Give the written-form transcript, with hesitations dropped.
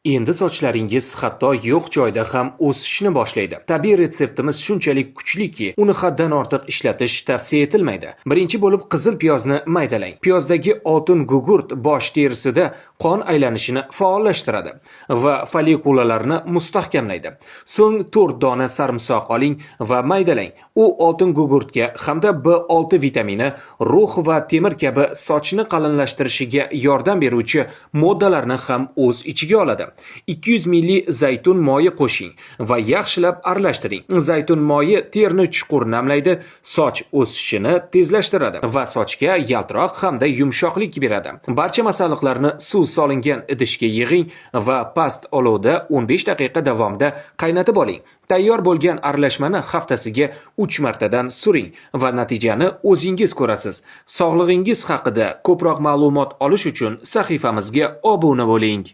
Endi sochlaringiz hatto yo'q joyda ham o'sishni boshlaydi. Tabiiy retseptimiz shunchalik kuchliki, uni haddan ortiq ishlatish tavsiya etilmaydi. Birinchi bo'lib qizil piyozni maydalang. Piyozdagi oltin gugurt bosh terisida qon aylanishini faollashtiradi va follikulalarni mustahkamlaydi. So'ng 4 dona sarimsoq oling va maydalang. U oltin gugurtga hamda B6 vitamini, rux va temir kabi sochni qalinlashtirishiga yordam beruvchi moddalarni ham o'z ichiga oladi. 200 ml zaytun moyi qo'shing va yaxshilab aralashtiring. Zaytun moyi terni chuqur namlaydi, soch o'sishini tezlashtiradi va sochga yaltiroq hamda yumshoqlik beradi. Barcha masalliqlarni suv solingan idishga yig'ing va past olovda 15 daqiqa davomida qaynatib oling. Tayyor bo'lgan aralashmani haftasiga 3 martadan suring va natijani o'zingiz ko'rasiz. Sog'lig'ingiz haqida ko'proq ma'lumot olish uchun sahifamizga obuna bo'ling.